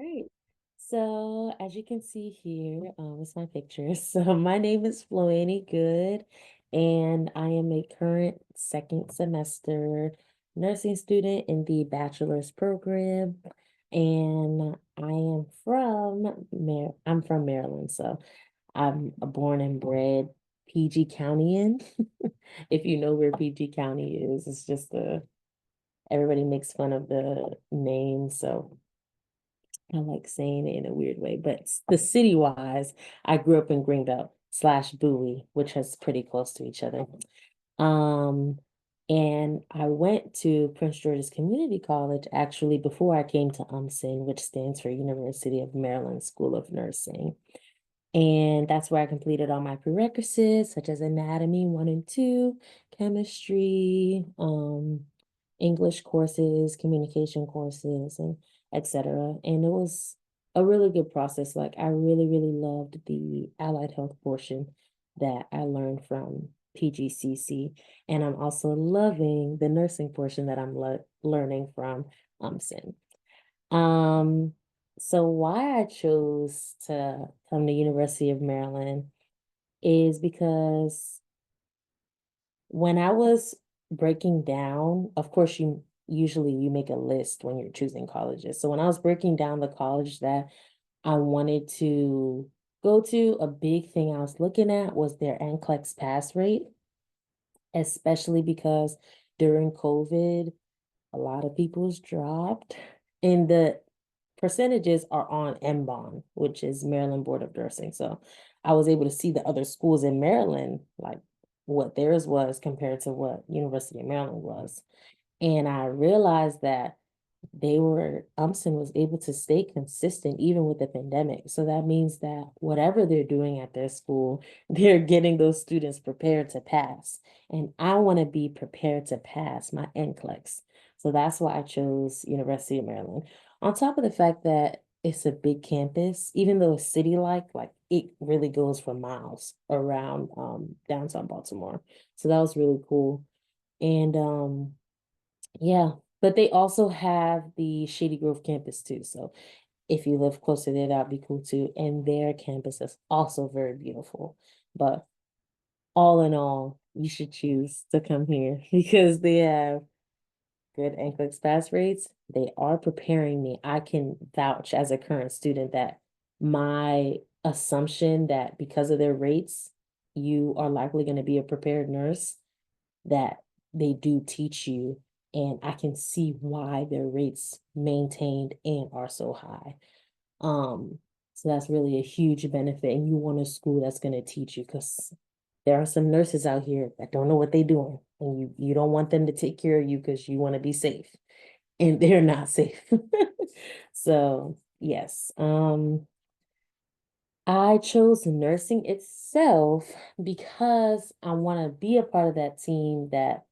Great. So, as you can see here, it's my picture. So, my name is Floanie Good, and I am a current second semester nursing student in the bachelor's program. And I'm from Maryland, so I'm a born and bred PG Countyan. If you know where PG County is, it's just everybody makes fun of the name, so I like saying it in a weird way, but the city wise, I grew up in Greenbelt slash Bowie, which is pretty close to each other. Um, and I went to Prince George's Community College actually before I came to UMSN, which stands for University of Maryland School of Nursing. And that's where I completed all my prerequisites, such as anatomy 1 and 2, chemistry, English courses, communication courses, and etc. And it was a really good process. Like I really, really loved the allied health portion that I learned from PGCC. And I'm also loving the nursing portion that I'm learning from UMSN. Um, so why I chose to come to University of Maryland is because when I was breaking down, of course you usually you make a list when you're choosing colleges. So when I was breaking down the college that I wanted to go to, a big thing I was looking at was their NCLEX pass rate, especially because during COVID, a lot of people's dropped. And the percentages are on MBON, which is Maryland Board of Nursing. So I was able to see the other schools in Maryland, like what theirs was compared to what University of Maryland was. And I realized that UMSN was able to stay consistent even with the pandemic. So that means that whatever they're doing at their school, they're getting those students prepared to pass. And I want to be prepared to pass my NCLEX. So that's why I chose University of Maryland. On top of the fact that it's a big campus, even though it's city like it really goes for miles around downtown Baltimore. So that was really cool. And yeah, but they also have the Shady Grove campus too. So if you live closer there, that'd be cool too. And their campus is also very beautiful. But all in all, you should choose to come here because they have good NCLEX pass rates. They are preparing me. I can vouch as a current student that my assumption that because of their rates, you are likely going to be a prepared nurse, that they do teach you, and I can see why their rates maintained and are so high. Um, so that's really a huge benefit, and you want a school that's going to teach you because there are some nurses out here that don't know what they're doing, and you don't want them to take care of you because you want to be safe, and they're not safe. So yes, I chose nursing itself because I want to be a part of that team that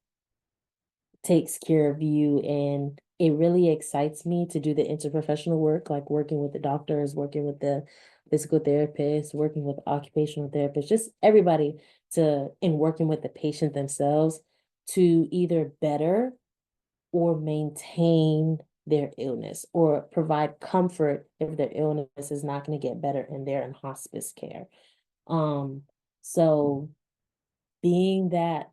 takes care of you. And it really excites me to do the interprofessional work, like working with the doctors, working with the physical therapists, working with occupational therapists, just everybody in working with the patient themselves to either better or maintain their illness or provide comfort if their illness is not going to get better and they're in hospice care. Um, so being that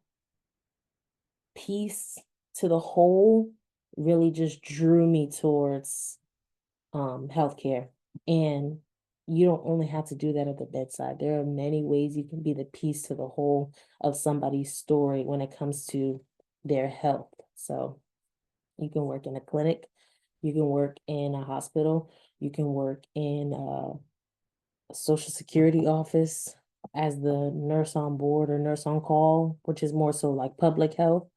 piece to the whole really just drew me towards healthcare. And you don't only have to do that at the bedside. There are many ways you can be the piece to the whole of somebody's story when it comes to their health. So you can work in a clinic, you can work in a hospital, you can work in a social security office as the nurse on board or nurse on call, which is more so like public health.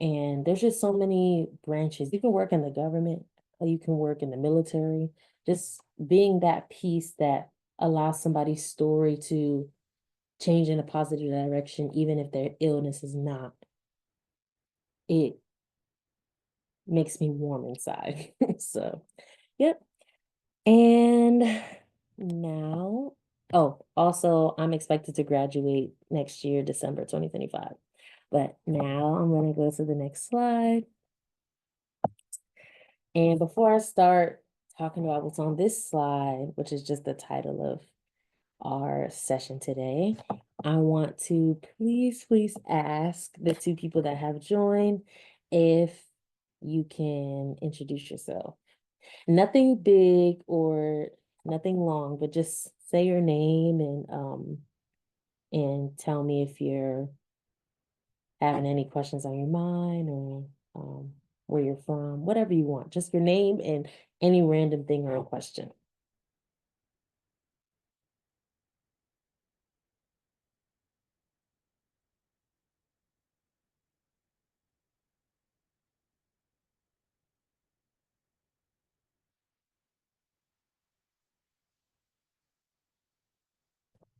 And there's just so many branches. You can work in the government, or you can work in the military. Just being that piece that allows somebody's story to change in a positive direction, even if their illness is not, it makes me warm inside. So, yep. And now, oh, also, I'm expected to graduate next year, December 2025. But now I'm going to go to the next slide. And before I start talking about what's on this slide, which is just the title of our session today, I want to please ask the two people that have joined if you can introduce yourself. Nothing big or nothing long, but just say your name and tell me if you're having any questions on your mind or where you're from, whatever you want. Just your name and any random thing or a question.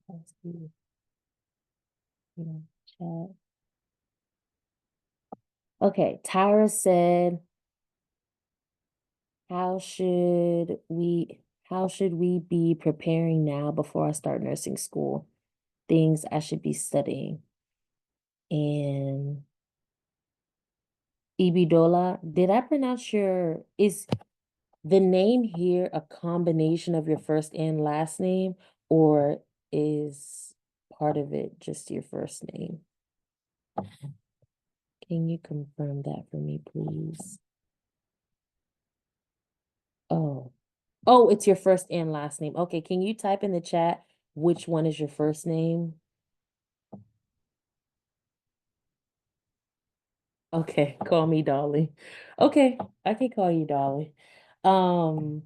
Let's see, chat. Okay, Tyra said, how should we be preparing now before I start nursing school? Things I should be studying. And Ibidola, did I pronounce is the name here a combination of your first and last name, or is part of it just your first name? Can you confirm that for me, please? Oh, it's your first and last name. Okay, can you type in the chat which one is your first name? Okay, call me Dolly. Okay, I can call you Dolly. Um,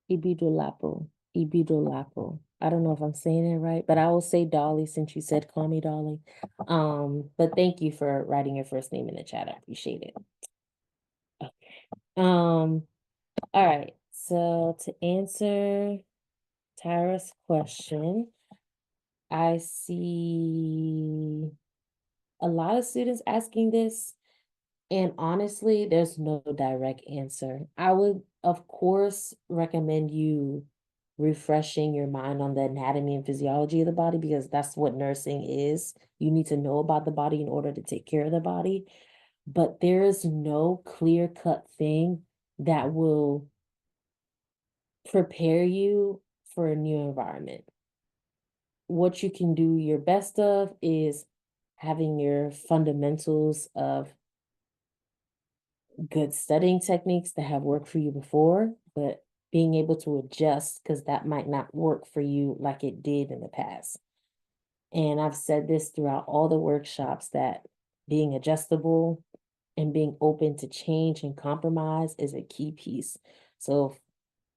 Ibidolapo. Ibidolapo. I don't know if I'm saying it right, but I will say Dolly since you said call me Dolly. But thank you for writing your first name in the chat. I appreciate it. Okay. All right. So to answer Tara's question, I see a lot of students asking this. And honestly, there's no direct answer. I would, of course, recommend you refreshing your mind on the anatomy and physiology of the body because that's what nursing is. You need to know about the body in order to take care of the body. But there is no clear-cut thing that will prepare you for a new environment. What you can do your best of is having your fundamentals of good studying techniques that have worked for you before, but being able to adjust because that might not work for you like it did in the past. And I've said this throughout all the workshops that being adjustable and being open to change and compromise is a key piece. So if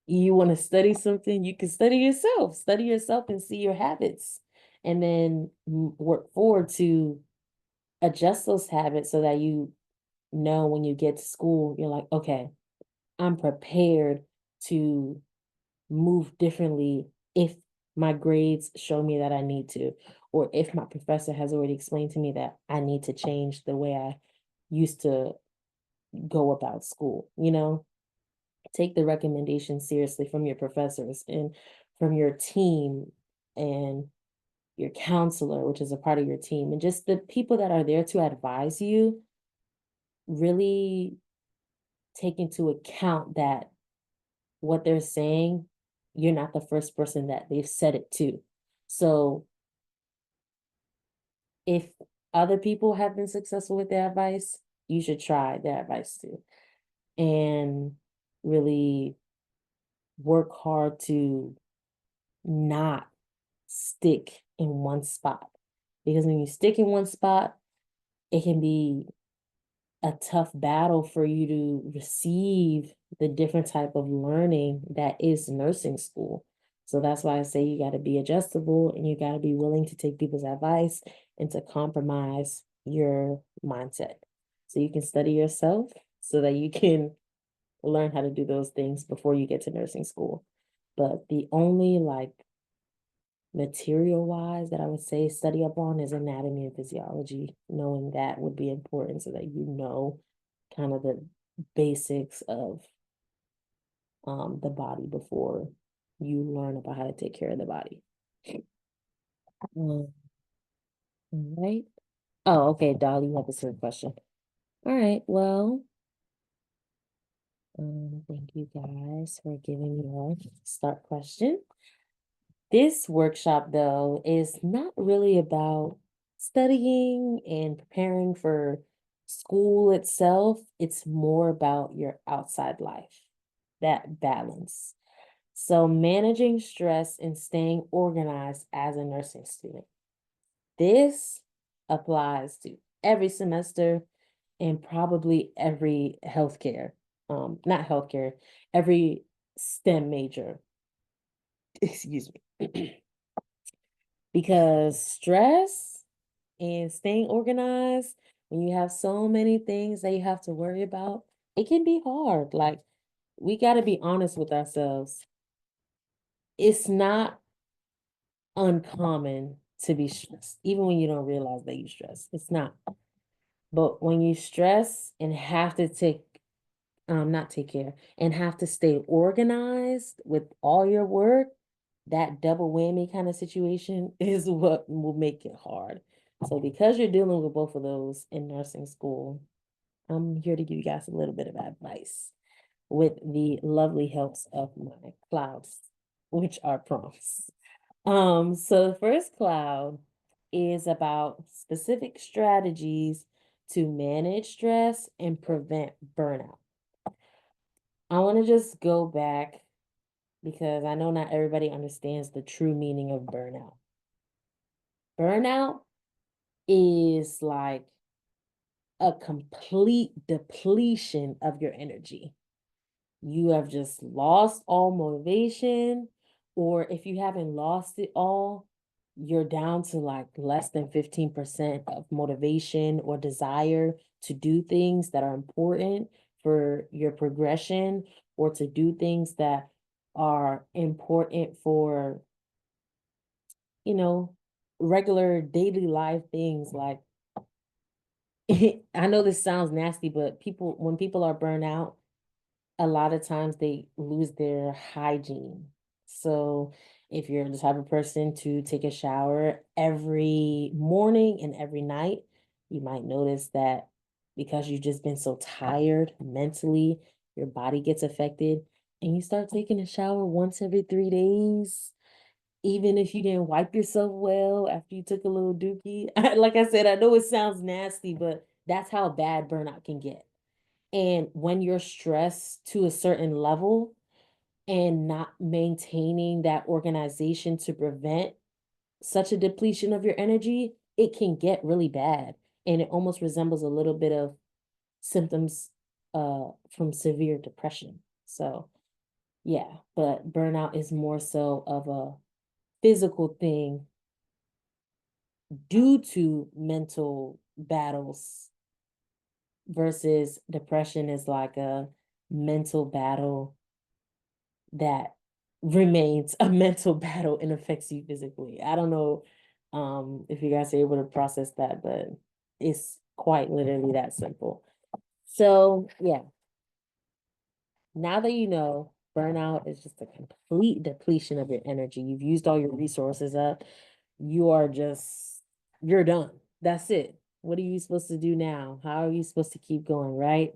you want to study something, you can study yourself and see your habits, and then work forward to adjust those habits so that you know when you get to school, you're like, okay, I'm prepared to move differently if my grades show me that I need to, or if my professor has already explained to me that I need to change the way I used to go about school. Take the recommendations seriously from your professors and from your team and your counselor, which is a part of your team, and just the people that are there to advise you. Really take into account that what they're saying, you're not the first person that they've said it to. So if other people have been successful with their advice, you should try their advice too. And really work hard to not stick in one spot. Because when you stick in one spot, it can be a tough battle for you to receive the different type of learning that is nursing school. So that's why I say you got to be adjustable and you got to be willing to take people's advice and to compromise your mindset. So you can study yourself so that you can learn how to do those things before you get to nursing school. But the only material wise that I would say study up on is anatomy and physiology. Knowing that would be important so that you know kind of the basics of the body before you learn about how to take care of the body. All right. Oh, okay, Dolly, you have the same question. All right, well, thank you guys for giving me a start question. This workshop, though, is not really about studying and preparing for school itself. It's more about your outside life, that balance. So, managing stress and staying organized as a nursing student. This applies to every semester and probably every healthcare, not healthcare, every STEM major. Excuse me. Because stress and staying organized, when you have so many things that you have to worry about, it can be hard. Like, we got to be honest with ourselves. It's not uncommon to be stressed, even when you don't realize that you stress. It's not. But when you stress and have to not take care, and have to stay organized with all your work, that double whammy kind of situation is what will make it hard. So because you're dealing with both of those in nursing school, I'm here to give you guys a little bit of advice with the lovely helps of my clouds, which are prompts. So the first cloud is about specific strategies to manage stress and prevent burnout. I want to just go back because I know not everybody understands the true meaning of burnout. Burnout is like a complete depletion of your energy. You have just lost all motivation, or if you haven't lost it all, you're down to like less than 15% of motivation or desire to do things that are important for your progression or to do things that are important for, you know, regular daily life things like I know this sounds nasty, but when people are burnt out, a lot of times they lose their hygiene. So if you're the type of person to take a shower every morning and every night, you might notice that because you've just been so tired mentally, your body gets affected and you start taking a shower once every 3 days. Even if you didn't wipe yourself well after you took a little dookie. Like I said, I know it sounds nasty, but that's how bad burnout can get. And when you're stressed to a certain level and not maintaining that organization to prevent such a depletion of your energy, it can get really bad. And it almost resembles a little bit of symptoms from severe depression. So, yeah, but burnout is more so of a physical thing due to mental battles versus depression is like a mental battle that remains a mental battle and affects you physically. I don't know if you guys are able to process that, but it's quite literally that simple. So, yeah, now that you know burnout is just a complete depletion of your energy, you've used all your resources up, you are just, you're done. That's it. What are you supposed to do now? How are you supposed to keep going, right?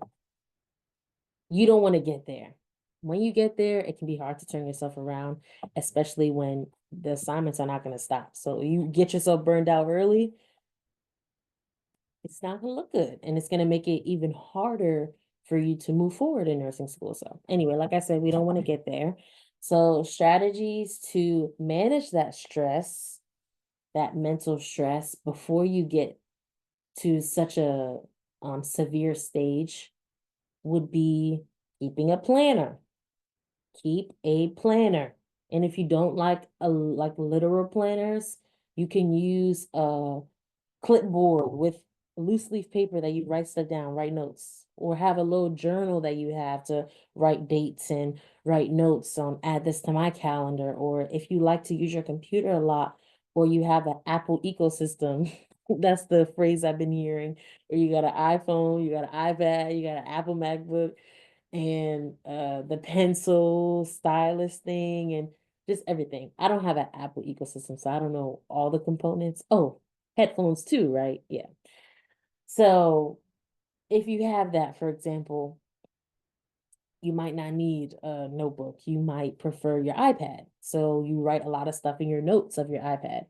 You don't want to get there. When you get there, it can be hard to turn yourself around, especially when the assignments are not going to stop. So you get yourself burned out early, it's not going to look good. And it's going to make it even harder for you to move forward in nursing school. So anyway, like I said, we don't want to get there. So strategies to manage that stress, that mental stress before you get to such a severe stage would be keeping a planner. Keep a planner. And if you don't like literal planners, you can use a clipboard with loose leaf paper that you write stuff down, write notes, or have a little journal that you have to write dates and write notes on, add this to my calendar. Or if you like to use your computer a lot, or you have an Apple ecosystem, that's the phrase I've been hearing, or you got an iPhone, you got an iPad, you got an Apple MacBook, and the pencil stylus thing and just everything. I don't have an Apple ecosystem, so I don't know all the components. Oh, headphones too, right? Yeah. So if you have that, for example, you might not need a notebook. You might prefer your iPad. So you write a lot of stuff in your notes of your iPad.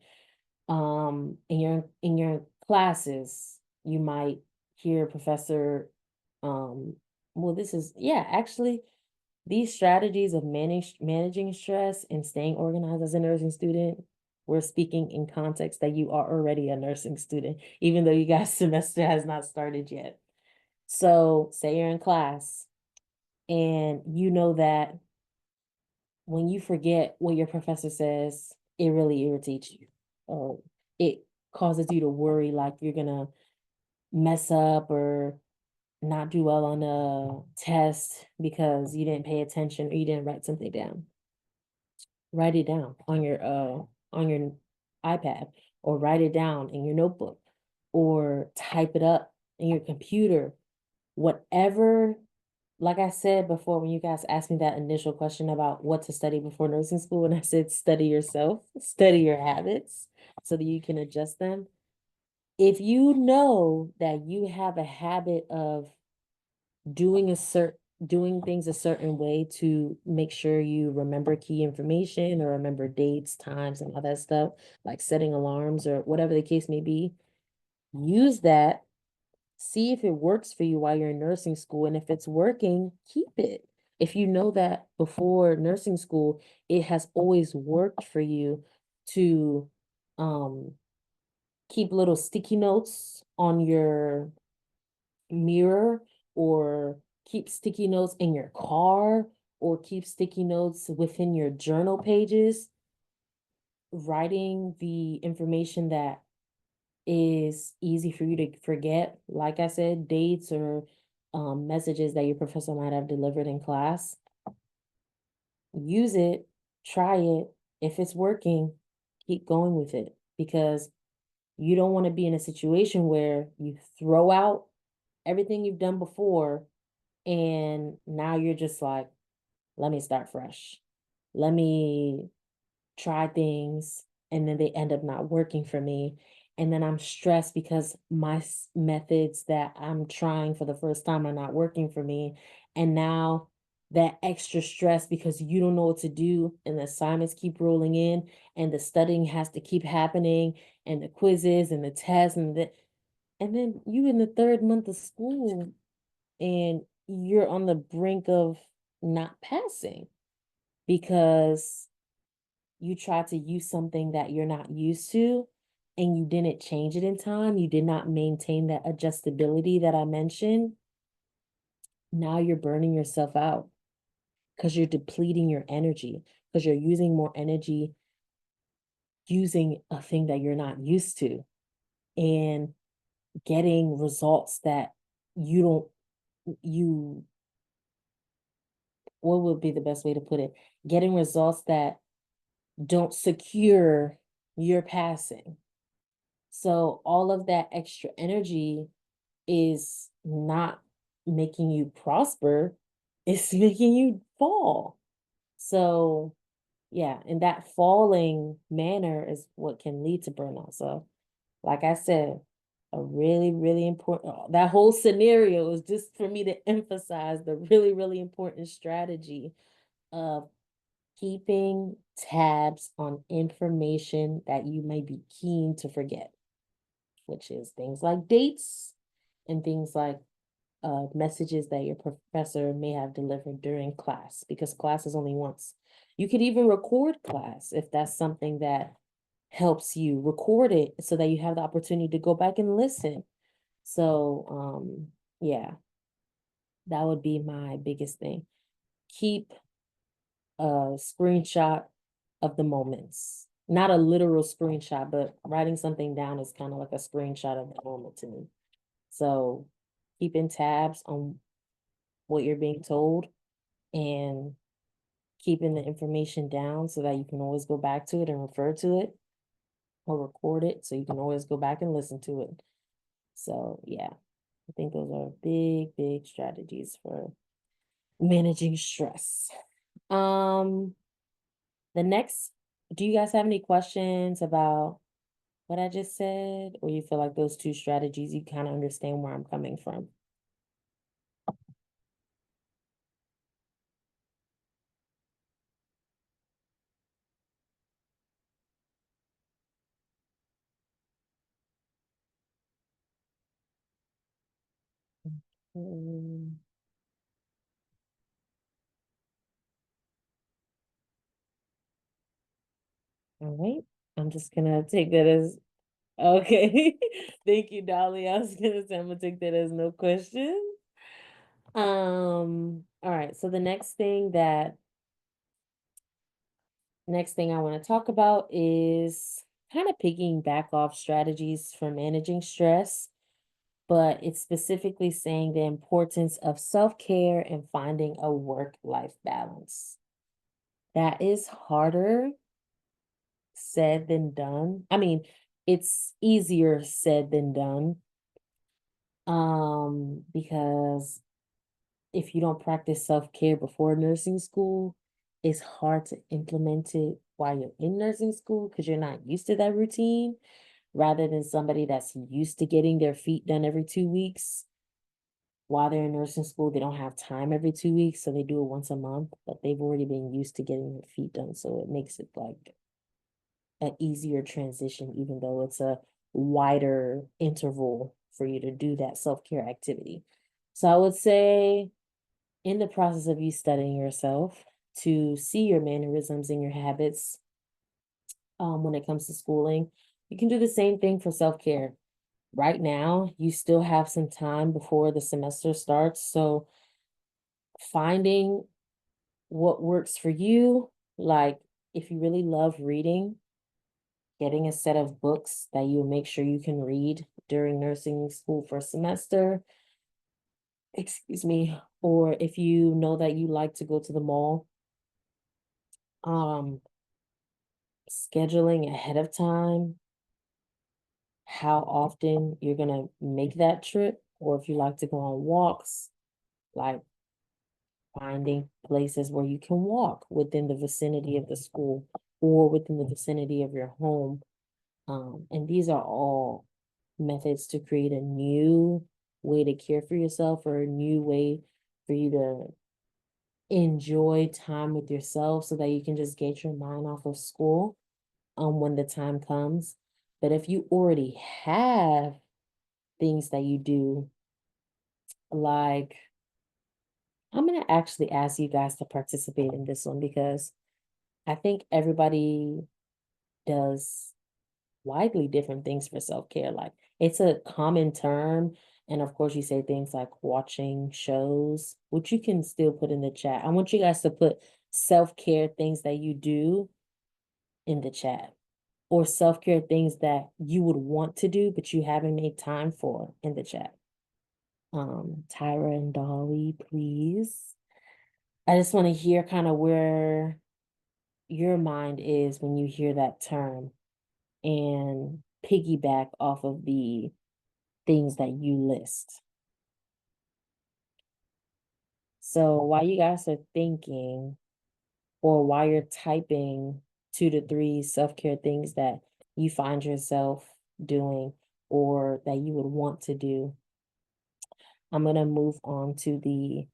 In your classes, you might hear a professor, well, this is, yeah, actually, these strategies of managing stress and staying organized as a nursing student, we're speaking in context that you are already a nursing student, even though you guys' semester has not started yet. So say you're in class and you know that when you forget what your professor says, it really irritates you. Or it causes you to worry like you're gonna mess up or not do well on a test because you didn't pay attention or you didn't write something down. Write it down on your iPad, or write it down in your notebook, or type it up in your computer. Whatever, like I said before, when you guys asked me that initial question about what to study before nursing school, and I said study yourself, study your habits so that you can adjust them. If you know that you have a habit of doing things a certain way to make sure you remember key information or remember dates, times, and all that stuff, like setting alarms or whatever the case may be, use that. See if it works for you while you're in nursing school. And if it's working, keep it. If you know that before nursing school, it has always worked for you to um, keep little sticky notes on your mirror, or keep sticky notes in your car, or keep sticky notes within your journal pages, writing the information that is easy for you to forget. Like I said, dates or messages that your professor might have delivered in class. Use it, try it. If it's working, keep going with it, because you don't want to be in a situation where you throw out everything you've done before and now you're just like, let me start fresh. Let me try things, and then they end up not working for me. And then I'm stressed because my methods that I'm trying for the first time are not working for me. And now that extra stress because you don't know what to do, and the assignments keep rolling in, and the studying has to keep happening, and the quizzes and the tests and then you in the third month of school and you're on the brink of not passing because you try to use something that you're not used to and you didn't change it in time, you did not maintain that adjustability that I mentioned. Now you're burning yourself out because you're depleting your energy, because you're using more energy using a thing that you're not used to, and getting results that you you what would be the best way to put it? Getting results that don't secure your passing. So all of that extra energy is not making you prosper, it's making you fall. So yeah, and that falling manner is what can lead to burnout. So like I said, a really, really important, that whole scenario is just for me to emphasize the really, really important strategy of keeping tabs on information that you may be keen to forget, which is things like dates and things like messages that your professor may have delivered during class, because class is only once. You could even record class if that's something that helps you. Record it so that you have the opportunity to go back and listen. So, yeah, that would be my biggest thing. Keep a screenshot of the moments. Not a literal screenshot, but writing something down is kind of like a screenshot of the moment to me. So keeping tabs on what you're being told and keeping the information down so that you can always go back to it and refer to it, or record it so you can always go back and listen to it. So yeah, I think those are big, big strategies for managing stress. Um, the next, do you guys have any questions about what I just said? Or you feel like those two strategies, you kind of understand where I'm coming from? Mm, all right. I'm just gonna take that as okay. Thank you, Dolly. I was gonna say I'm gonna take that as no question. All right. So the next thing I want to talk about is kind of picking back off strategies for managing stress, but it's specifically saying the importance of self-care and finding a work-life balance. That is harder said than done. I mean, it's easier said than done. Because if you don't practice self-care before nursing school, it's hard to implement it while you're in nursing school because you're not used to that routine, rather than somebody that's used to getting their feet done every 2 weeks. While they're in nursing school, they don't have time every 2 weeks, so they do it once a month, but they've already been used to getting their feet done. So it makes it like an easier transition, even though it's a wider interval for you to do that self-care activity. So I would say in the process of you studying yourself to see your mannerisms and your habits when it comes to schooling, you can do the same thing for self-care. Right now, you still have some time before the semester starts, so finding what works for you, like if you really love reading, getting a set of books that you make sure you can read during nursing school for a semester, excuse me, or if you know that you like to go to the mall, um, scheduling ahead of time how often you're gonna make that trip, or if you like to go on walks, like finding places where you can walk within the vicinity of the school or within the vicinity of your home. And these are all methods to create a new way to care for yourself or a new way for you to enjoy time with yourself so that you can just get your mind off of school when the time comes. But if you already have things that you do, like I'm gonna actually ask you guys to participate in this one because I think everybody does widely different things for self-care. Like it's a common term. And of course, you say things like watching shows, which you can still put in the chat. I want you guys to put self-care things that you do in the chat, or self-care things that you would want to do, but you haven't made time for in the chat. Tyra and Dolly, please. I just want to hear kind of where your mind is when you hear that term and piggyback off of the things that you list. So while you guys are thinking, or while you're typing 2 to 3 self-care things that you find yourself doing or that you would want to do, I'm going to move on to the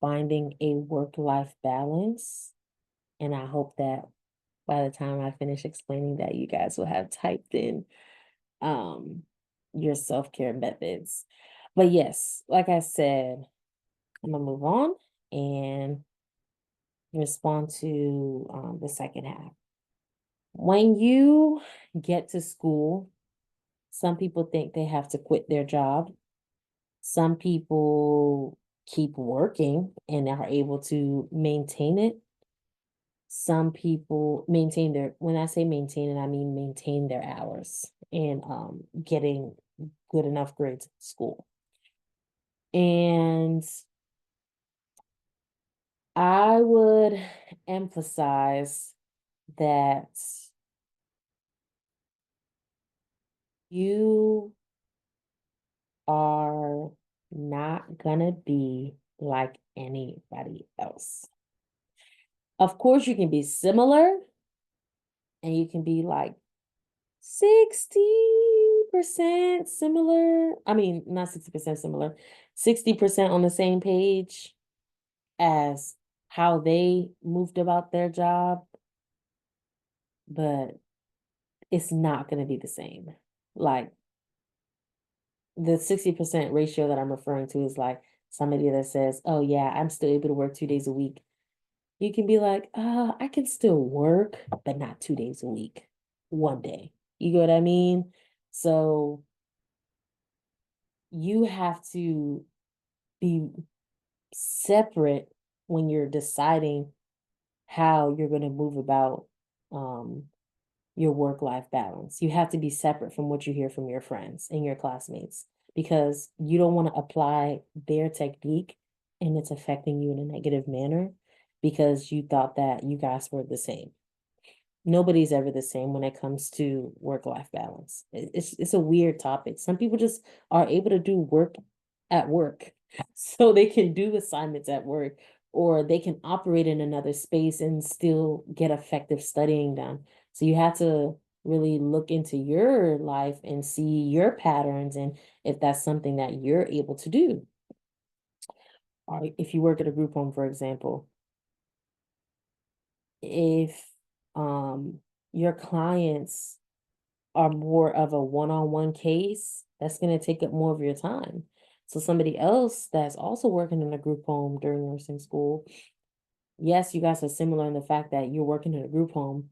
finding a work-life balance. And I hope that by the time I finish explaining that, you guys will have typed in um your self-care methods. But yes, like I said, I'm gonna move on and respond to the second half. When you get to school, some people think they have to quit their job. Some people keep working and are able to maintain it. Some people maintain their, when I say maintain it, I mean maintain their hours and getting good enough grades at school. And I would emphasize that you are not gonna be like anybody else. Of course, you can be similar and you can be like 60% similar. I mean, not 60% similar, 60% on the same page as how they moved about their job, but it's not going to be the same. Like the 60% ratio that I'm referring to is like somebody that says, oh yeah, I'm still able to work 2 days a week. You can be like, I can still work, but not 2 days a week, one day. You get what I mean? So you have to be separate when you're deciding how you're going to move about um, your work-life balance. You have to be separate from what you hear from your friends and your classmates because you don't want to apply their technique and it's affecting you in a negative manner because you thought that you guys were the same. Nobody's ever the same when it comes to work-life balance. It's a weird topic. Some people just are able to do work at work, so they can do assignments at work, or they can operate in another space and still get effective studying done. So you have to really look into your life and see your patterns and if that's something that you're able to do. Or if you work at a group home, for example, if your clients are more of a one-on-one case, that's going to take up more of your time. So somebody else that's also working in a group home during nursing school, yes, you guys are similar in the fact that you're working in a group home,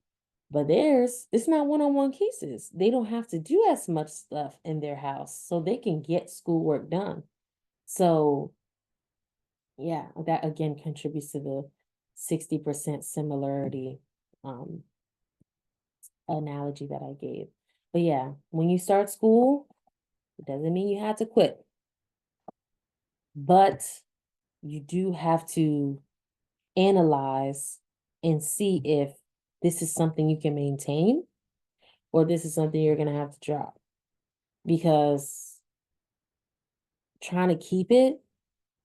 but theirs, it's not one-on-one cases. They don't have to do as much stuff in their house, so they can get schoolwork done. So yeah, that again contributes to the 60% similarity um analogy that I gave. But yeah, when you start school, it doesn't mean you have to quit, but you do have to analyze and see if this is something you can maintain or this is something you're going to have to drop because trying to keep it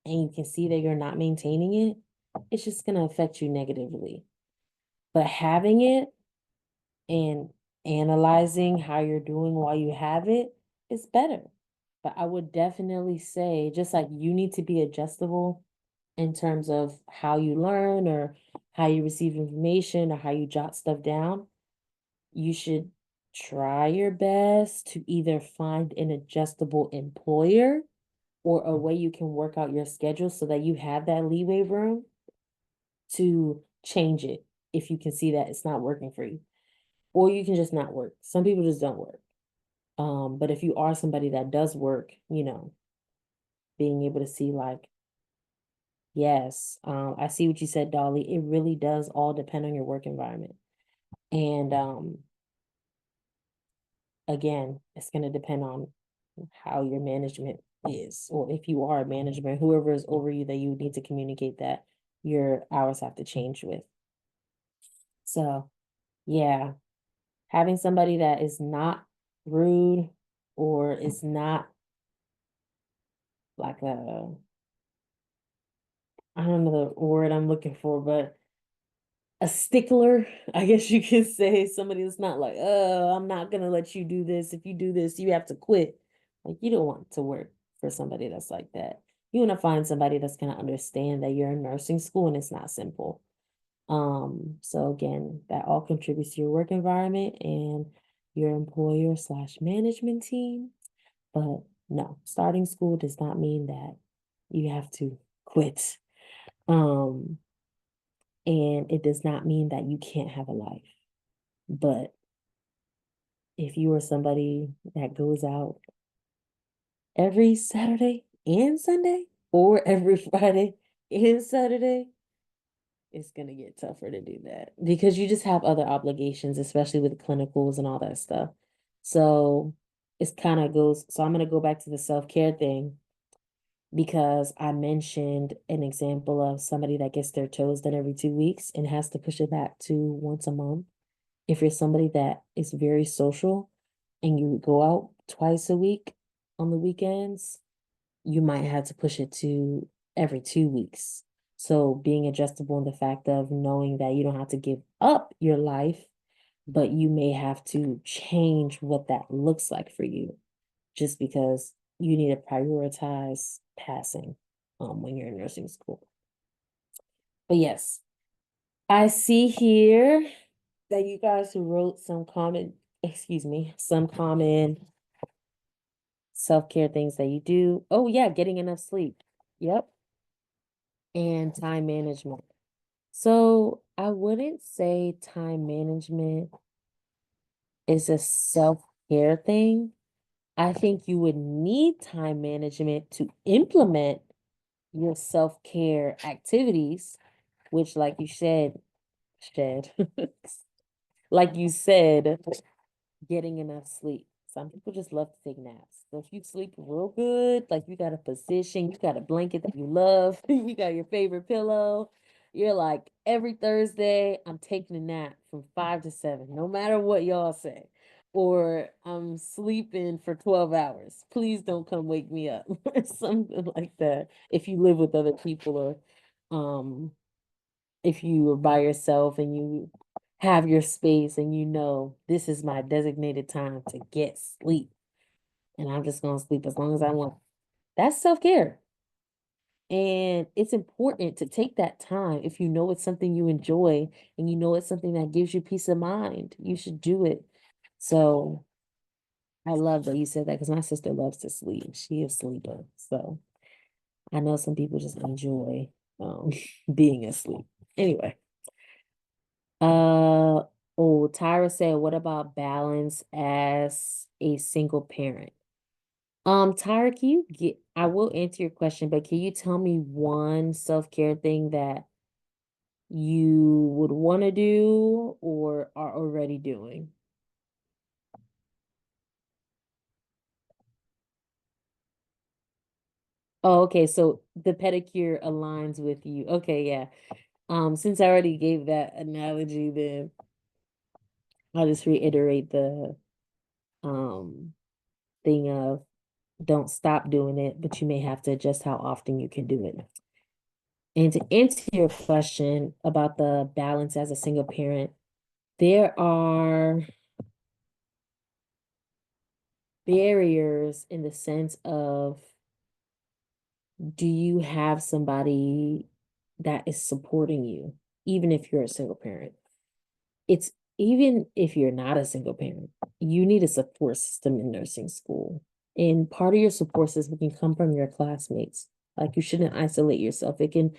and you can see that you're not maintaining it, it's just going to affect you negatively. But having it and analyzing how you're doing while you have it is better. But I would definitely say, just like you need to be adjustable in terms of how you learn or how you receive information or how you jot stuff down, you should try your best to either find an adjustable employer or a way you can work out your schedule so that you have that leeway room to change it if you can see that it's not working for you. Or you can just not work. Some people just don't work. But if you are somebody that does work, being able to see like, yes, I see what you said, Dolly. It really does all depend on your work environment. And again, it's going to depend on how your management is, or if you are a management, whoever is over you that you need to communicate that your hours have to change with. So, yeah, having somebody that is not rude or is not like I don't know the word I'm looking for, but a stickler, I guess you could say, somebody that's not like, oh, I'm not gonna let you do this. If you do this, you have to quit. Like you don't want to work for somebody that's like that. You want to find somebody that's gonna understand that you're in nursing school and it's not simple. So again, that all contributes to your work environment and your employer slash management team. But no, starting school does not mean that you have to quit. Um, and it does not mean that you can't have a life. But if you are somebody that goes out every Saturday and Sunday, or every Friday and Saturday, it's going to get tougher to do that because you just have other obligations, especially with clinicals and all that stuff. So it's kind of goes. So I'm going to go back to the self-care thing because I mentioned an example of somebody that gets their toes done every 2 weeks and has to push it back to once a month. If you're somebody that is very social and you go out twice a week on the weekends, you might have to push it to every 2 weeks. So being adjustable in the fact of knowing that you don't have to give up your life, but you may have to change what that looks like for you just because you need to prioritize passing when you're in nursing school. But yes, I see here that you guys who wrote some common self-care things that you do. Oh yeah, getting enough sleep. Yep. And time management. So I wouldn't say time management is a self-care thing. I think you would need time management to implement your self-care activities, which like you said, like you said, getting enough sleep. Some people just love to take naps. So if you sleep real good, like you got a position, you got a blanket that you love, you got your favorite pillow, you're like, every Thursday, I'm taking a nap from 5 to 7, no matter what y'all say. Or I'm sleeping for 12 hours. Please don't come wake me up. Or something like that. If you live with other people or if you are by yourself and you have your space and you know this is my designated time to get sleep and I'm just going to sleep as long as I want. That's self-care. And it's important to take that time if you know it's something you enjoy and you know it's something that gives you peace of mind. You should do it. So I love that you said that because my sister loves to sleep. She is a sleeper. So I know some people just enjoy being asleep. Anyway. Uh oh, Tyra said, what about balance as a single parent? Tyra, can you get, I will answer your question, but can you tell me one self-care thing that you would want to do or are already doing? Oh, okay, so the pedicure aligns with you. Okay, yeah. Since I already gave that analogy, then I'll just reiterate the um thing of don't stop doing it, but you may have to adjust how often you can do it. And to answer your question about the balance as a single parent, there are barriers in the sense of do you have somebody that is supporting you, even if you're a single parent? It's even if you're not a single parent, you need a support system in nursing school. And part of your support system can come from your classmates. Like you shouldn't isolate yourself. It can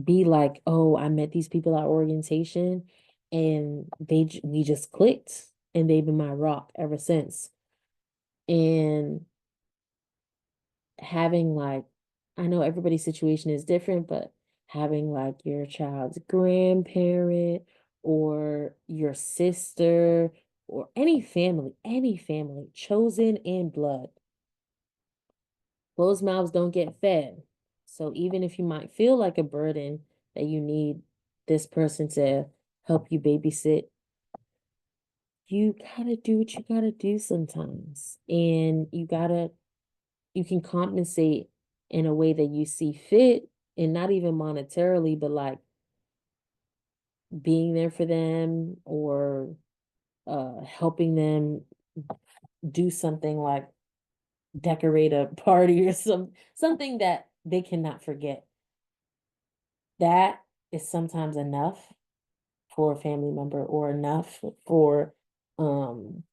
be like, oh, I met these people at orientation and we just clicked and they've been my rock ever since. And having like, I know everybody's situation is different, but having like your child's grandparent or your sister or any family chosen in blood, closed mouths don't get fed. So even if you might feel like a burden that you need this person to help you babysit, you gotta do what you gotta do sometimes. And you can compensate in a way that you see fit and not even monetarily, but like being there for them or helping them do something like decorate a party or something that they cannot forget. That is sometimes enough for a family member or enough for um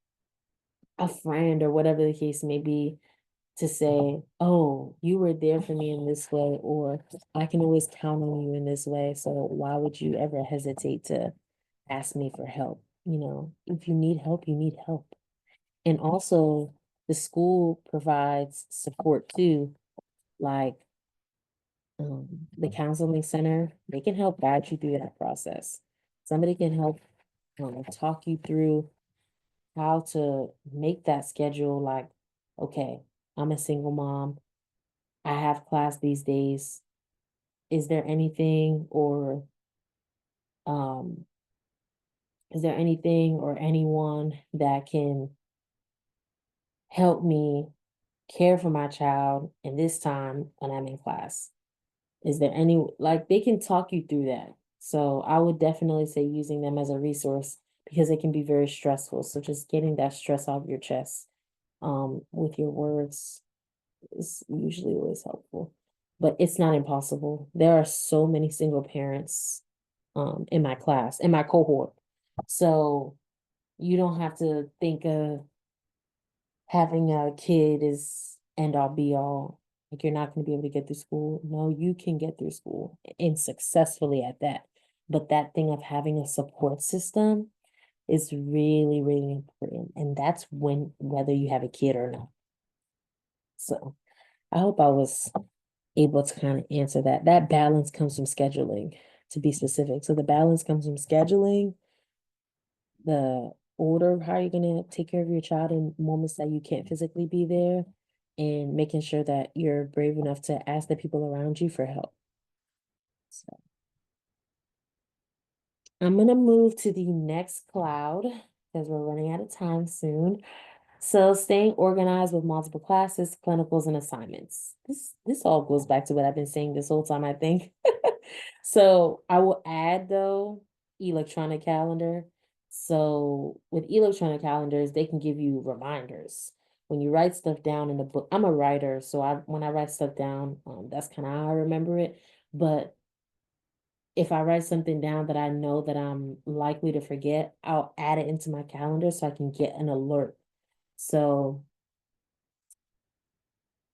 a friend or whatever the case may be to say, oh, you were there for me in this way, or I can always count on you in this way. So why would you ever hesitate to ask me for help? You know, if you need help, you need help. And also, the school provides support too, like the counseling center, they can help guide you through that process. Somebody can help talk you through how to make that schedule like, okay, I'm a single mom. I have class these days. Is there anything um or anyone that can help me care for my child in this time when I'm in class? Is there any like they can talk you through that. So I would definitely say using them as a resource because it can be very stressful. So just getting that stress off your chest with your words is usually always helpful. But it's not impossible. There are so many single parents in my class, in my cohort. So you don't have to think of having a kid is end all be all. Like you're not going to be able to get through school. No, you can get through school and successfully at that. But that thing of having a support system is really, really important. And that's when, whether you have a kid or not. So I hope I was able to kind of answer that. That balance comes from scheduling, to be specific. So the balance comes from scheduling, the order of how you're going to take care of your child in moments that you can't physically be there, and making sure that you're brave enough to ask the people around you for help. So I'm going to move to the next cloud because we're running out of time soon. So staying organized with multiple classes, clinicals, and assignments. This all goes back to what I've been saying this whole time, I think. So I will add though electronic calendar. So with electronic calendars, they can give you reminders. When you write stuff down in the book, I'm a writer, so when I write stuff down, that's kind of how I remember it. But if I write something down that I know that I'm likely to forget, I'll add it into my calendar so I can get an alert. So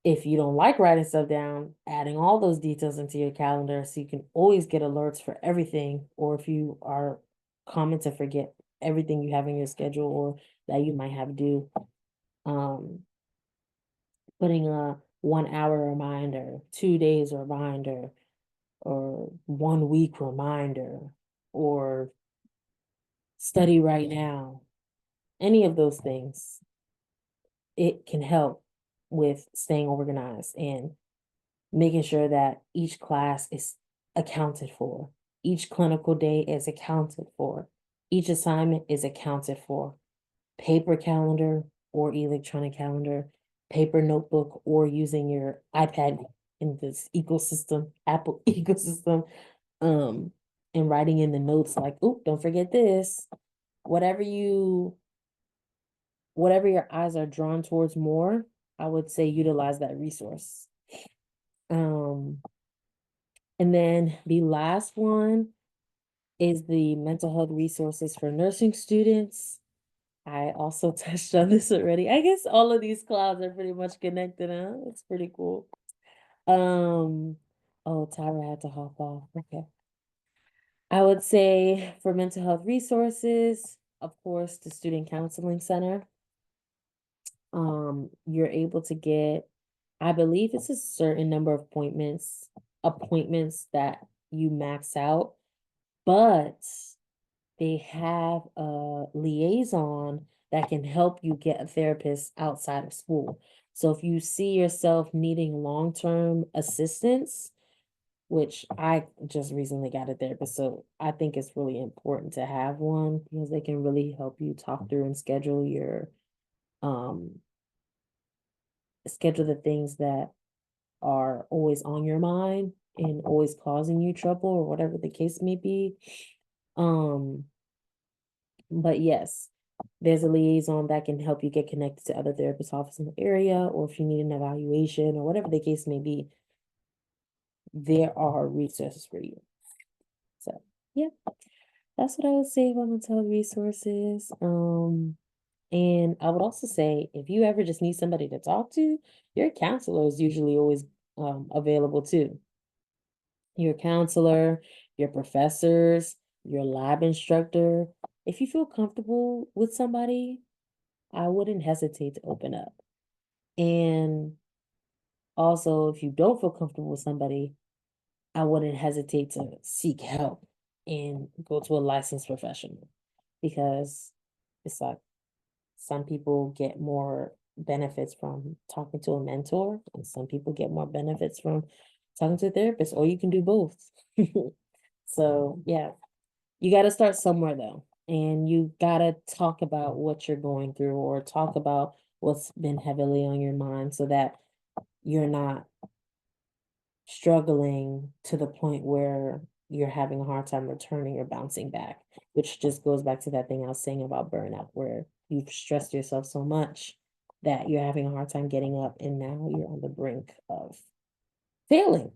if you don't like writing stuff down, adding all those details into your calendar so you can always get alerts for everything, or if you are common to forget everything you have in your schedule or that you might have due, um, putting a 1 hour reminder, 2 days reminder, or 1 week reminder, or study right now, any of those things, it can help with staying organized and making sure that each class is accounted for. Each clinical day is accounted for. Each assignment is accounted for. Paper calendar or electronic calendar, paper notebook, or using your iPad in this ecosystem, Apple ecosystem, and writing in the notes like, oh, don't forget this. Whatever your eyes are drawn towards more, I would say utilize that resource. And then the last one is the mental health resources for nursing students. I also touched on this already. I guess all of these clouds are pretty much connected, huh? It's pretty cool. Oh, Tyra had to hop off. Okay. I would say for mental health resources, of course, the Student Counseling Center. You're able to get, I believe it's a certain number of appointments that you max out, but they have a liaison that can help you get a therapist outside of school. So if you see yourself needing long-term assistance, which I just recently got a therapist, so I think it's really important to have one because they can really help you talk through and um schedule the things that are always on your mind and always causing you trouble or whatever the case may be. Um, but yes, there's a liaison that can help you get connected to other therapist offices in the area, or if you need an evaluation or whatever the case may be, there are resources for you. So yeah, that's what I would say about mental health resources. And I would also say if you ever just need somebody to talk to, your counselor is usually always available too. Your counselor, your professors, your lab instructor. If you feel comfortable with somebody, I wouldn't hesitate to open up. And also, if you don't feel comfortable with somebody, I wouldn't hesitate to seek help and go to a licensed professional because it's like some people get more benefits from talking to a mentor, and some people get more benefits from talking to a therapist, or you can do both. So, yeah, you got to start somewhere though. And you got to talk about what you're going through or talk about what's been heavily on your mind so that you're not struggling to the point where you're having a hard time returning or bouncing back, which just goes back to that thing I was saying about burnout, where you've stressed yourself so much that you're having a hard time getting up and now you're on the brink of failing.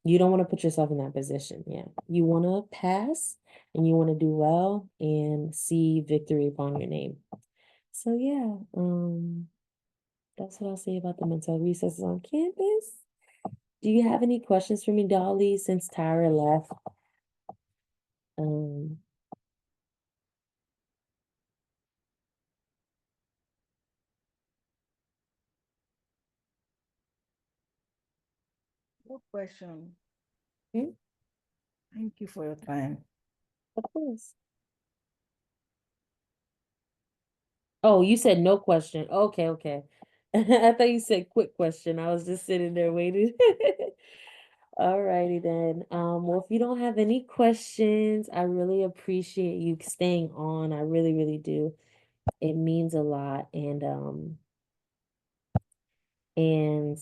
You don't want to put yourself in that position. Yeah. You want to pass and you want to do well and see victory upon your name. So yeah, That's what I'll say about the mental recesses on campus. Do you have any questions for me, Dolly, since Tyra left? Um, No question. hmm, Thank you for your time. of course. Oh, you said no question. Okay, okay. I thought you said quick question. I was just sitting there waiting. Alrighty then. Well, if you don't have any questions, I really appreciate you staying on. I really, really do. It means a lot. And